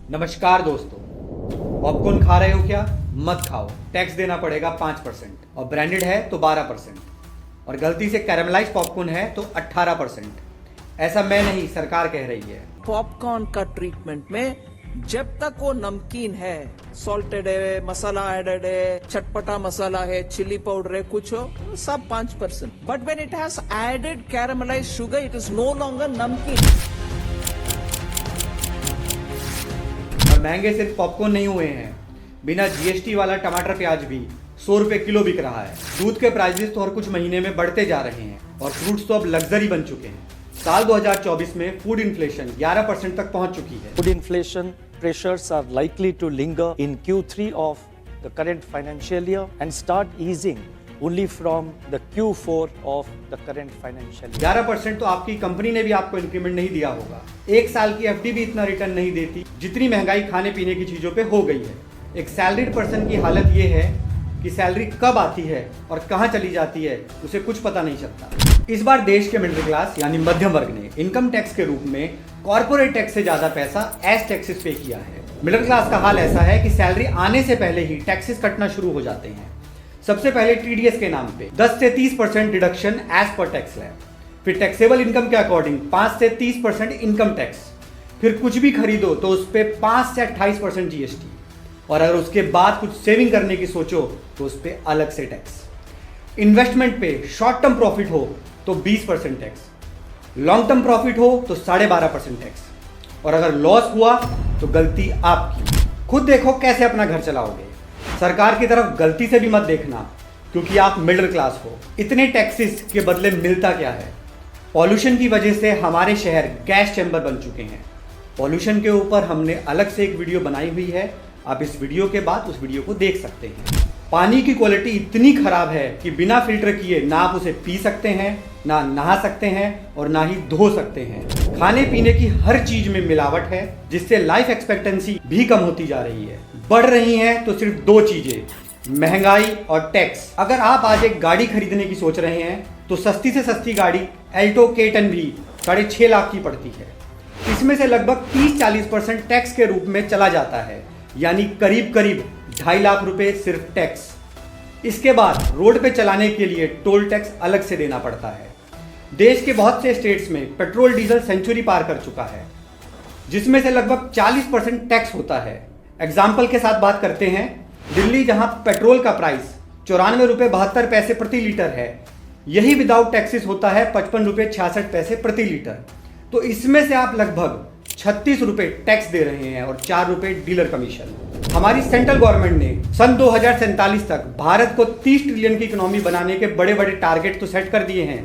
नमस्कार दोस्तों, पॉपकॉर्न खा रहे हो क्या? मत खाओ। टैक्स देना पड़ेगा 5% और ब्रांडेड है तो 12% और गलती से कैरामलाइज पॉपकॉर्न है तो 18%। ऐसा मैं नहीं, सरकार कह रही है। पॉपकॉर्न का ट्रीटमेंट में जब तक वो नमकीन है, सॉल्टेड है, मसाला एडेड है, चटपटा मसाला है, चिली पाउडर है, कुछ हो, सब 5%। But when it has added caramelise sugar, it is no longer namkeen. और महंगे सिर्फ पॉपकॉर्न नहीं हुए हैं, बिना जीएसटी वाला टमाटर प्याज भी 100 रुपए किलो बिक रहा है। दूध के प्राइसेस तो हर कुछ महीने में बढ़ते जा रहे हैं और फ्रूट्स तो अब लग्जरी बन चुके हैं। साल 2024 में फूड इन्फ्लेशन 11% तक पहुंच चुकी है। Food inflation pressures are likely to linger in Q3 of the current financial year and start easing only from the Q4 of the current financial year. 11% तो आपकी कंपनी ने भी आपको इंक्रीमेंट नहीं दिया होगा। एक साल की एफडी भी इतना रिटर्न नहीं देती जितनी महंगाई खाने पीने की चीजों पे हो गई है। एक सैलरीड पर्सन की हालत ये है कि सैलरी कब आती है और कहाँ चली जाती है उसे कुछ पता नहीं चलता। इस बार देश के मिडिल क्लास यानी मध्यम वर्ग ने इनकम टैक्स के रूप में कॉर्पोरेट टैक्स से ज्यादा पैसा एज टैक्सेस पे किया है। मिडिल क्लास का हाल ऐसा है कि सैलरी आने से पहले ही टैक्सेस कटना शुरू हो जाते हैं। सबसे पहले टीडीएस के नाम पे 10 से 30% डिडक्शन एज पर टैक्स है, फिर टैक्सेबल इनकम के अकॉर्डिंग 5 से 30% इनकम टैक्स, फिर कुछ भी खरीदो तो उस पर 5 से 28% जीएसटी, और अगर उसके बाद कुछ सेविंग करने की सोचो तो उस पर अलग से टैक्स। इन्वेस्टमेंट पे शॉर्ट टर्म प्रॉफिट हो तो 20% टैक्स, लॉन्ग टर्म प्रॉफिट हो तो 12.5% टैक्स, और अगर लॉस हुआ तो गलती आपकी। खुद देखो कैसे अपना घर चलाओगे। सरकार की तरफ गलती से भी मत देखना क्योंकि आप मिडिल क्लास हो। इतने टैक्सेस के बदले मिलता क्या है? पॉल्यूशन की वजह से हमारे शहर गैस चैम्बर बन चुके हैं। पॉल्यूशन के ऊपर हमने अलग से एक वीडियो बनाई हुई है, आप इस वीडियो के बाद उस वीडियो को देख सकते हैं। पानी की क्वालिटी इतनी खराब है कि बिना फिल्टर किए ना आप उसे पी सकते हैं, ना नहा सकते हैं और ना ही धो सकते हैं। खाने पीने की हर चीज में मिलावट है जिससे लाइफ एक्सपेक्टेंसी भी कम होती जा रही है। बढ़ रही हैं तो सिर्फ दो चीजें, महंगाई और टैक्स। अगर आप आज एक गाड़ी खरीदने की सोच रहे हैं तो सस्ती से सस्ती गाड़ी एल्टो K10 भी 6.5 लाख की पड़ती है। इसमें से लगभग 30-40% टैक्स के रूप में चला जाता है, यानी करीब करीब 2.5 लाख रुपए सिर्फ टैक्स। इसके बाद रोड पे चलाने के लिए टोल टैक्स अलग से देना पड़ता है। देश के बहुत से स्टेट्स में पेट्रोल डीजल सेंचुरी पार कर चुका है, जिसमें से लगभग 40% टैक्स होता है। एग्जाम्पल के साथ बात करते हैं, दिल्ली जहां पेट्रोल का प्राइस 94 रुपये 72 पैसे प्रति लीटर है, यही विदाउट टैक्सेस होता है 55 रुपये 66 पैसे प्रति लीटर। तो इसमें से आप लगभग 36 रुपये टैक्स दे रहे हैं और 4 रुपये डीलर कमीशन। हमारी सेंट्रल गवर्नमेंट ने सन 2047 तक भारत को 30 ट्रिलियन की इकोनॉमी बनाने के बड़े बड़े टारगेट तो सेट कर दिए हैं,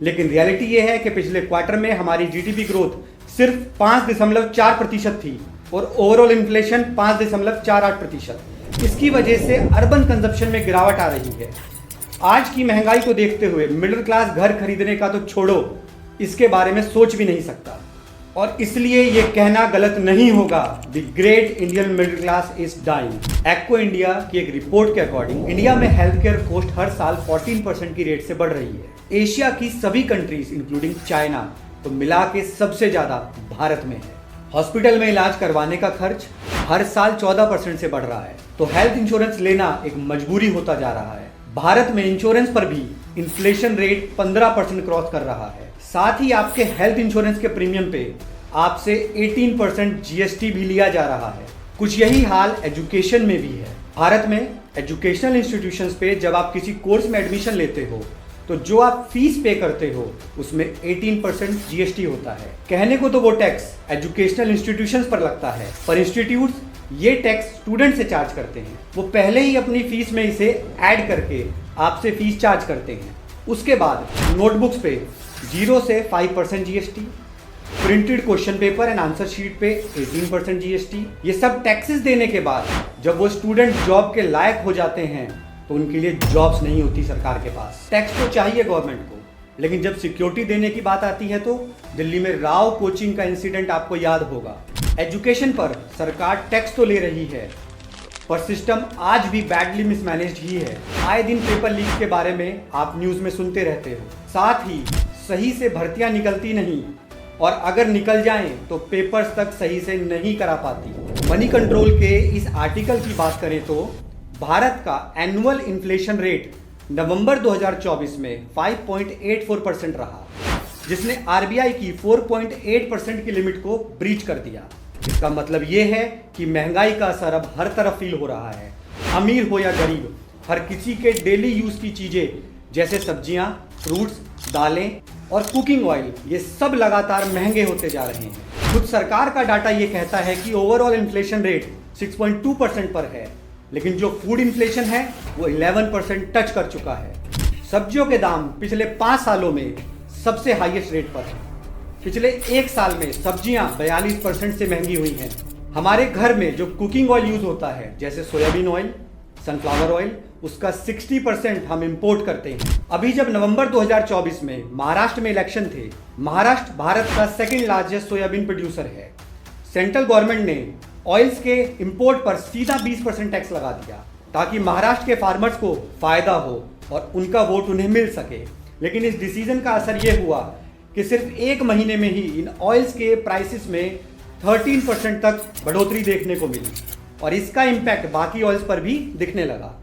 लेकिन रियलिटी ये है कि पिछले क्वार्टर में हमारी जीडीपी ग्रोथ सिर्फ 5.4% थी और ओवरऑल इन्फ्लेशन 5.48%। इसकी वजह से अर्बन कंजप्शन में गिरावट आ रही है। आज की महंगाई को देखते हुए मिडिल क्लास घर खरीदने का तो छोड़ो, इसके बारे में सोच भी नहीं सकता। और इसलिए ये कहना गलत नहीं होगा, the great Indian middle class is dying. Acko India की एक रिपोर्ट के अकॉर्डिंग इंडिया में हेल्थ केयर कॉस्ट हर साल 14% की रेट से बढ़ रही है। एशिया की सभी कंट्रीज इंक्लूडिंग चाइना तो मिला के सबसे ज्यादा भारत में है। हॉस्पिटल में इलाज करवाने का खर्च हर साल 14% से बढ़ रहा है, तो हेल्थ इंश्योरेंस लेना एक मजबूरी होता जा रहा है। भारत में इंश्योरेंस पर भी इन्फ्लेशन रेट 15% क्रॉस कर रहा है। साथ ही आपके हेल्थ इंश्योरेंस के प्रीमियम पे आपसे 18% जीएसटी भी लिया जा रहा है। कुछ यही हाल एजुकेशन में भी है। भारत में एजुकेशनल इंस्टीट्यूशंस पे जब आप किसी कोर्स में एडमिशन लेते हो तो जो आप फीस पे करते हो उसमें 18% जीएसटी होता है। कहने को तो वो टैक्स एजुकेशनल इंस्टीट्यूशंस पर लगता है, पर इंस्टीट्यूट्स ये टैक्स स्टूडेंट से चार्ज करते हैं। वो पहले ही अपनी फीस में इसे ऐड करके आपसे फीस चार्ज करते हैं। उसके बाद नोटबुक्स पे 0 से 5% GST, printed question paper and answer sheet पे 18% जीएसटी। ये सब टैक्सेस देने के बाद जब वो स्टूडेंट जॉब के लायक हो जाते हैं तो उनके लिए जॉब्स नहीं होती सरकार के पास। टैक्स तो चाहिए गवर्नमेंट को, लेकिन जब सिक्योरिटी देने की बात आती है तो दिल्ली में राव कोचिंग का इंसिडेंट आपको याद होगा। एजुकेशन पर सरकार टैक्स तो ले रही है, पर सिस्टम आज भी बैडली मिसमैनेज्ड ही है। आए दिन पेपर लीक के बारे में आप न्यूज में सुनते रहते हो। साथ ही सही से भर्तियां निकलती नहीं, और अगर निकल जाएं तो पेपर्स तक सही से नहीं करा पाती। मनी कंट्रोल के इस आर्टिकल की बात करें तो भारत का एनुअल इन्फ्लेशन रेट नवंबर 2024 में 5.84% रहा, जिसने आरबीआई की 4.8% की लिमिट को ब्रीच कर दिया। इसका मतलब ये है कि महंगाई का असर अब हर तरफ फील हो रहा है। अमीर हो या गरीब, हर किसी के डेली यूज की चीजें जैसे सब्जियां, फ्रूट्स, दालें और कुकिंग ऑयल, ये सब लगातार महंगे होते जा रहे हैं। खुद सरकार का डाटा ये कहता है कि ओवरऑल इन्फ्लेशन रेट 6.2% पर है, लेकिन जो फूड इन्फ्लेशन है वो 11% टच कर चुका है। सब्जियों के दाम पिछले 5 सालों में सबसे हाईएस्ट रेट पर है। पिछले 1 साल में सब्जियां 42% से महंगी हुई हैं। हमारे घर में जो कुकिंग ऑयल यूज होता है जैसे सोयाबीन ऑयल, सनफ्लावर ऑयल, उसका 60% हम इंपोर्ट करते हैं। अभी जब नवंबर 2024 में महाराष्ट्र में इलेक्शन थे, महाराष्ट्र भारत का सेकंड लार्जेस्ट सोयाबीन प्रोड्यूसर है। सेंट्रल गवर्नमेंट ने ऑयल्स के इंपोर्ट पर सीधा 20% टैक्स लगा दिया ताकि महाराष्ट्र के फार्मर्स को फायदा हो और उनका वोट उन्हें मिल सके। लेकिन इस डिसीजन का असर यह हुआ कि सिर्फ 1 महीने में ही इन ऑयल्स के प्राइसेस में 13% तक बढ़ोतरी देखने को मिली और इसका इम्पैक्ट बाकी ऑयल्स पर भी दिखने लगा।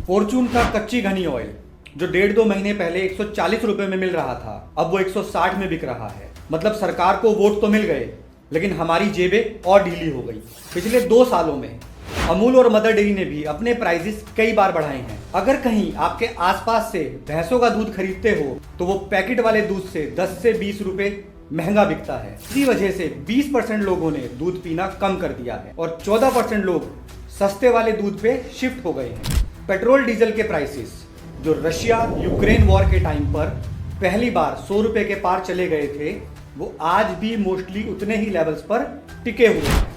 फॉर्चून का कच्ची घनी ऑयल जो 1.5-2 महीने पहले 140 रुपए में मिल रहा था, अब वो 160 में बिक रहा है। मतलब सरकार को वोट तो मिल गए, लेकिन हमारी जेबें और ढीली हो गई। पिछले 2 सालों में अमूल और मदर डेयरी ने भी अपने प्राइसेस कई बार बढ़ाए हैं। अगर कहीं आपके आसपास से भैंसों का दूध खरीदते हो तो वो पैकेट वाले दूध से 10 से 20 रुपए महंगा बिकता है। इसी वजह से 20% लोगों ने दूध पीना कम कर दिया है और 14% लोग सस्ते वाले दूध पे शिफ्ट हो गए हैं। पेट्रोल डीजल के प्राइसेस जो रशिया यूक्रेन वॉर के टाइम पर पहली बार 100 रुपए के पार चले गए थे, वो आज भी मोस्टली उतने ही लेवल्स पर टिके हुए हैं।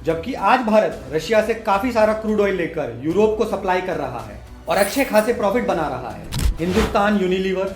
जबकि आज भारत रशिया से काफी सारा क्रूड ऑयल लेकर यूरोप को सप्लाई कर रहा है और अच्छे खासे प्रॉफिट बना रहा है। हिंदुस्तान यूनिलीवर,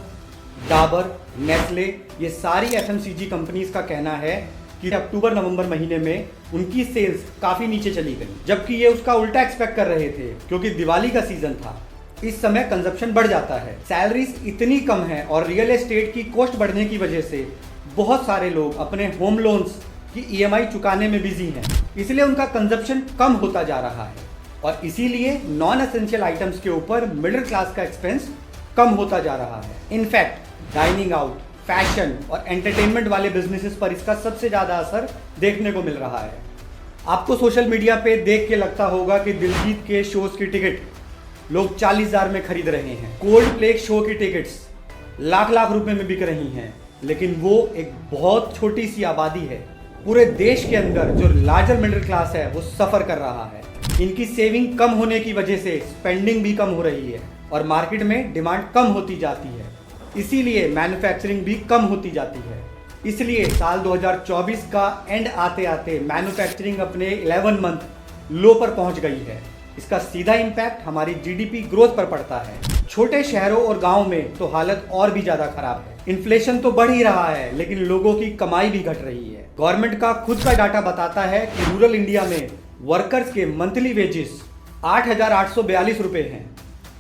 डाबर, नेस्ले, ये सारी एफएमसीजी कंपनीज का कहना है कि अक्टूबर-नवंबर महीने में उनकी सेल्स काफी नीचे चली गई, जबकि ये उसका उल्टा एक्सपेक्ट कर रहे थे क्योंकि दिवाली का सीजन था। इस समय कंजप्शन बढ़ जाता है, सैलरीज इतनी कम है और रियल एस्टेट की कॉस्ट बढ़ने की वजह से बहुत सारे लोग अपने होम लोन्स की ईएमआई चुकाने में बिजी हैं, इसलिए उनका कंजप्शन कम होता जा रहा है और इसीलिए नॉन एसेंशियल आइटम्स के ऊपर मिडिल क्लास का एक्सपेंस कम होता जा रहा है। इनफैक्ट डाइनिंग आउट, फैशन और एंटरटेनमेंट वाले बिजनेसेस पर इसका सबसे ज्यादा असर देखने को मिल रहा है। आपको सोशल मीडिया पे देख के लगता होगा कि दिलजीत के शोज की टिकट लोग 40,000 में खरीद रहे हैं, कोल्ड प्ले शो की टिकट्स लाख रुपए में बिक रही हैं, लेकिन वो एक बहुत छोटी सी आबादी है। पूरे देश के अंदर जो लार्जर मिडिल क्लास है वो सफर कर रहा है। इनकी सेविंग कम होने की वजह से स्पेंडिंग भी कम हो रही है और मार्केट में डिमांड कम होती जाती है, इसीलिए मैन्युफैक्चरिंग भी कम होती जाती है। इसलिए साल 2024 का एंड आते आते मैन्युफैक्चरिंग अपने 11 मंथ लो पर पहुंच गई है। इसका सीधा इम्पैक्ट हमारी जीडीपी ग्रोथ पर पड़ता है। छोटे शहरों और गांव में तो हालत और भी ज्यादा खराब है। इन्फ्लेशन तो बढ़ ही रहा है, लेकिन लोगों की कमाई भी घट रही है। गवर्नमेंट का खुद का डाटा बताता है कि रूरल इंडिया में वर्कर्स के मंथली वेजेस 8,842 रुपए हैं।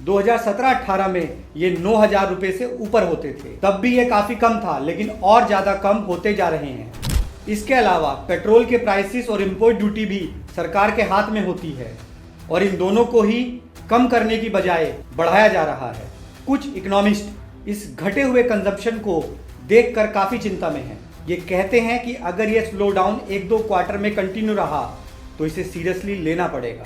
2017-18 में ये 9,000 रुपए से ऊपर होते थे, तब भी ये काफी कम था, लेकिन और ज्यादा कम होते जा रहे हैं। इसके अलावा पेट्रोल के प्राइसेस और इंपोर्ट ड्यूटी भी सरकार के हाथ में होती है और इन दोनों को ही कम करने की बजाय बढ़ाया जा रहा है। कुछ इकोनॉमिस्ट इस घटे हुए कंजप्शन को देखकर काफी चिंता में हैं। ये कहते हैं कि अगर ये स्लो डाउन 1-2 क्वार्टर में कंटिन्यू रहा तो इसे सीरियसली लेना पड़ेगा।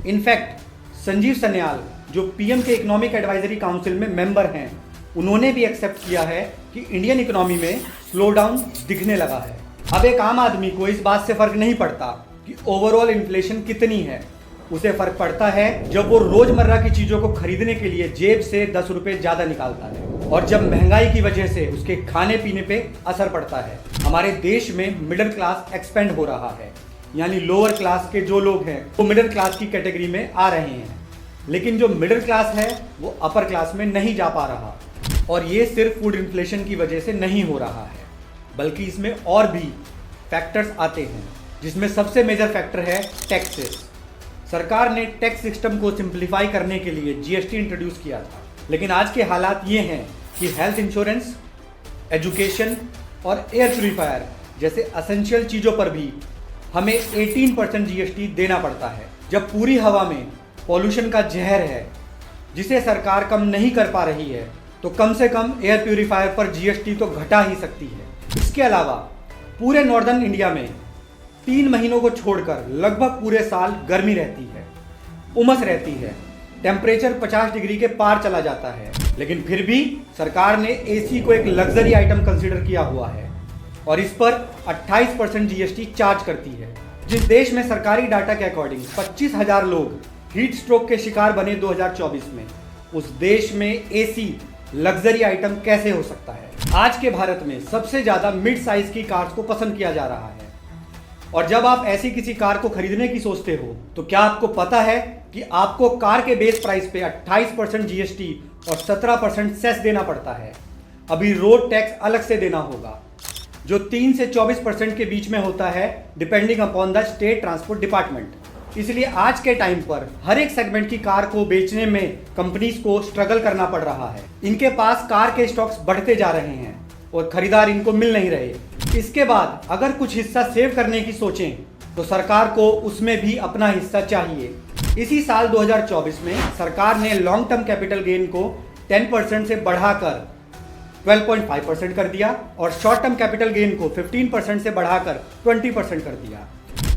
इनफैक्ट संजीव सन्याल जो पीएम के इकोनॉमिक एडवाइजरी काउंसिल में मेंबर हैं, उन्होंने भी एक्सेप्ट किया है कि इंडियन इकोनॉमी में स्लो डाउन दिखने लगा है। अब एक आम आदमी को इस बात से फर्क नहीं पड़ता कि ओवरऑल इन्फ्लेशन कितनी है, उसे फर्क पड़ता है जब वो रोजमर्रा की चीजों को खरीदने के लिए जेब से 10 रुपए ज्यादा निकालता है और जब महंगाई की वजह से उसके खाने पीने पे असर पड़ता है। हमारे देश में मिडिल क्लास एक्सपेंड हो रहा है, यानी लोअर क्लास के जो लोग हैं वो मिडिल क्लास की कैटेगरी में आ रहे हैं, लेकिन जो मिडिल क्लास है वो अपर क्लास में नहीं जा पा रहा। और ये सिर्फ फूड इन्फ्लेशन की वजह से नहीं हो रहा है, बल्कि इसमें और भी फैक्टर्स आते हैं, जिसमें सबसे मेजर फैक्टर है टैक्सेस। सरकार ने टैक्स सिस्टम को सिंप्लीफाई करने के लिए जीएसटी इंट्रोड्यूस किया था, लेकिन आज के हालात ये हैं कि हेल्थ इंश्योरेंस, एजुकेशन और एयर प्यूरिफायर जैसे असेंशियल चीज़ों पर भी हमें 18% जीएसटी देना पड़ता है। जब पूरी हवा में पॉल्यूशन का जहर है जिसे सरकार कम नहीं कर पा रही है, तो कम से कम एयर प्यूरिफायर पर जीएसटी तो घटा ही सकती है। इसके अलावा पूरे नॉर्दर्न इंडिया में 3 महीनों को छोड़कर लगभग पूरे साल गर्मी रहती है, उमस रहती है, टेम्परेचर 50 डिग्री के पार चला जाता है, लेकिन फिर भी सरकार ने एसी को एक लग्जरी आइटम कंसीडर किया हुआ है और इस पर 28% जीएसटी चार्ज करती है। जिस देश में सरकारी डाटा के अकॉर्डिंग 25,000 लोग हीट स्ट्रोक के शिकार बने 2024 में, उस देश में एसी लग्जरी आइटम कैसे हो सकता है? आज के भारत में सबसे ज्यादा मिड साइज की कार्स को पसंद किया जा रहा है और जब आप ऐसी किसी कार को खरीदने की सोचते हो तो क्या आपको पता है कि आपको कार के बेस प्राइस पे 28% जीएसटी और 17% सेस देना पड़ता है। अभी रोड टैक्स अलग से देना होगा जो 3 से 24% के बीच में होता है depending upon the state transport department. इसलिए आज के टाइम पर हर एक सेगमेंट की कार को बेचने में कंपनीज को स्ट्रगल करना पड़ रहा है। इनके पास कार के स्टॉक्स बढ़ते जा रहे हैं और खरीदार इनको मिल नहीं रहे। इसके बाद अगर कुछ हिस्सा सेव करने की सोचें तो सरकार को उसमें भी अपना हिस्सा चाहिए। इसी साल 2024 में सरकार ने लॉन्ग टर्म कैपिटल गेन को 10% से बढ़ाकर 12.5% कर दिया और शॉर्ट टर्म कैपिटल गेन को 15% से बढ़ाकर 20% कर दिया।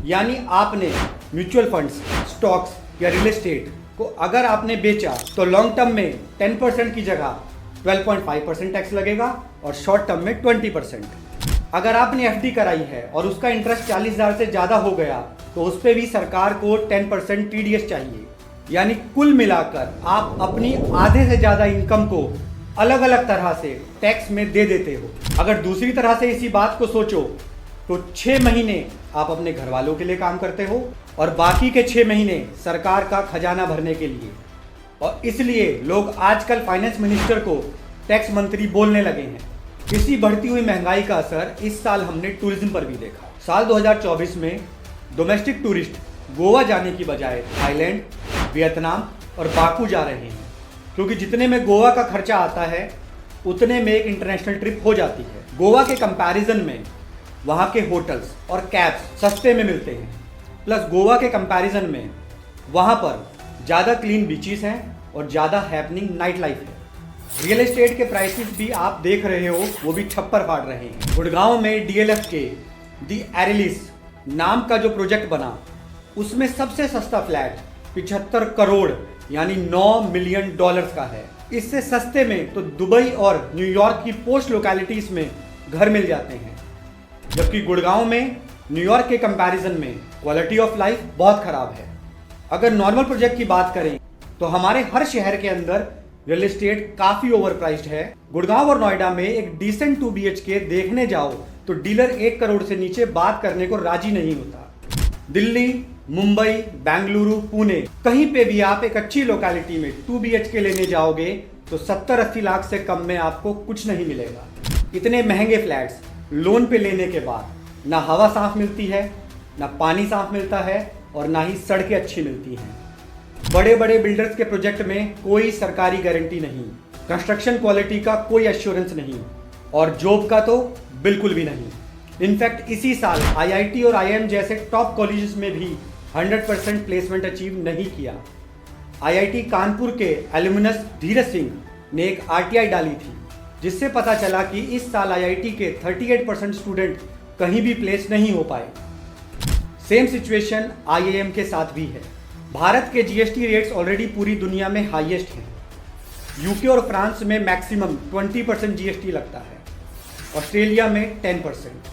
यानी आपने म्यूचुअल फंड्स, स्टॉक्स या रियल एस्टेट को अगर आपने बेचा तो लॉन्ग टर्म में 10% की जगह 12.5% टैक्स लगेगा और शॉर्ट टर्म में 20%। अगर आपने एफडी कराई है और उसका इंटरेस्ट 40,000 से ज़्यादा हो गया तो उस पर भी सरकार को 10% टीडीएस चाहिए। यानी कुल मिलाकर आप अपनी आधे से ज़्यादा इनकम को अलग अलग तरह से टैक्स में दे देते हो। अगर दूसरी तरह से इसी बात को सोचो तो 6 महीने आप अपने घर वालों के लिए काम करते हो और बाकी के 6 महीने सरकार का खजाना भरने के लिए। और इसलिए लोग आजकल फाइनेंस मिनिस्टर को टैक्स मंत्री बोलने लगे हैं। इसी बढ़ती हुई महंगाई का असर इस साल हमने टूरिज्म पर भी देखा। साल 2024 में डोमेस्टिक टूरिस्ट गोवा जाने की बजाय थाईलैंड, वियतनाम और बाकू जा रहे हैं, क्योंकि जितने में गोवा का खर्चा आता है उतने में एक इंटरनेशनल ट्रिप हो जाती है। गोवा के कंपैरिजन में वहाँ के होटल्स और कैब्स सस्ते में मिलते हैं, प्लस गोवा के कंपैरिजन में वहाँ पर ज़्यादा क्लीन बीचेस हैं और ज़्यादा हैपनिंग नाइट लाइफ है। रियल एस्टेट के प्राइसेस भी आप देख रहे हो, वो भी छप्पर फाड़ रहे हैं। गुड़गांव में डीएलएफ के दी एरिलिस नाम का जो प्रोजेक्ट बना उसमें सबसे सस्ता फ्लैट 75 करोड़ यानी $9 मिलियन का है। इससे सस्ते में तो दुबई और न्यूयॉर्क की पोस्ट लोकेलिटीज में घर मिल जाते हैं, जबकि गुड़गांव में न्यूयॉर्क के कंपैरिजन में क्वालिटी ऑफ लाइफ बहुत खराब है। अगर नॉर्मल प्रोजेक्ट की बात करें तो हमारे हर शहर के अंदर रियल एस्टेट काफी ओवर प्राइस्ड है। गुड़गांव और नोएडा में एक डिसेंट 2 BHK देखने जाओ तो डीलर 1 करोड़ से नीचे बात करने को राजी नहीं होता। दिल्ली, मुंबई, बेंगलुरु, पुणे कहीं पे भी आप एक अच्छी लोकेलिटी में 2 BHK लेने जाओगे तो 70-80 लाख से कम में आपको कुछ नहीं मिलेगा। इतने महंगे फ्लैट्स लोन पे लेने के बाद ना हवा साफ मिलती है, ना पानी साफ मिलता है और ना ही सड़कें अच्छी मिलती हैं। बड़े बड़े बिल्डर्स के प्रोजेक्ट में कोई सरकारी गारंटी नहीं, कंस्ट्रक्शन क्वालिटी का कोई एश्योरेंस नहीं और जॉब का तो बिल्कुल भी नहीं। इनफैक्ट इसी साल आईआईटी और आईआईएम जैसे टॉप कॉलेजेस में भी 100% प्लेसमेंट अचीव नहीं किया। आईआईटी कानपुर के एल्यूमिनस धीरज सिंह ने एक आरटीआई डाली थी, जिससे पता चला कि इस साल आईआईटी के 38% स्टूडेंट कहीं भी प्लेस नहीं हो पाए। सेम सिचुएशन आईआईएम के साथ भी है। भारत के जीएसटी रेट्स ऑलरेडी पूरी दुनिया में हाईएस्ट हैं। यूके और फ्रांस में मैक्सिमम 20% जीएसटी लगता है, ऑस्ट्रेलिया में 10%,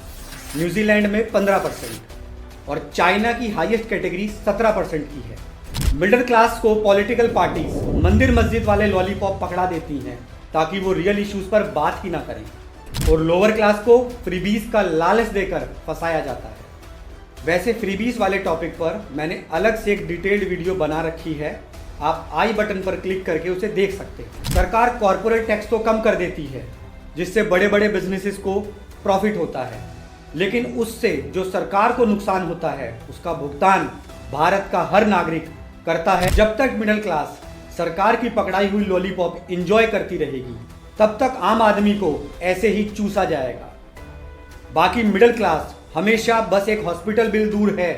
न्यूजीलैंड में 15% और चाइना की हाईएस्ट कैटेगरी 17% की है। मिडिल क्लास को पॉलिटिकल पार्टीज मंदिर मस्जिद वाले लॉलीपॉप पकड़ा देती हैं ताकि वो रियल इश्यूज पर बात ही ना करें और लोअर क्लास को फ्रीबीज का लालच देकर फंसाया जाता है। वैसे फ्रीबीज वाले टॉपिक पर मैंने अलग से एक डिटेल्ड वीडियो बना रखी है, आप आई बटन पर क्लिक करके उसे देख सकते हैं। सरकार कॉर्पोरेट टैक्स तो कम कर देती है जिससे बड़े बड़े बिजनेसेस को प्रॉफिट होता है, लेकिन उससे जो सरकार को नुकसान होता है उसका भुगतान भारत का हर नागरिक करता है। जब तक मिडिल क्लास सरकार की पकड़ाई हुई लॉलीपॉप एंजॉय करती रहेगी तब तक आम आदमी को ऐसे ही चूसा जाएगा। बाकी मिडिल क्लास हमेशा बस एक हॉस्पिटल बिल दूर है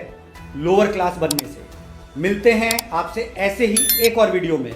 लोअर क्लास बनने से। मिलते हैं आपसे ऐसे ही एक और वीडियो में।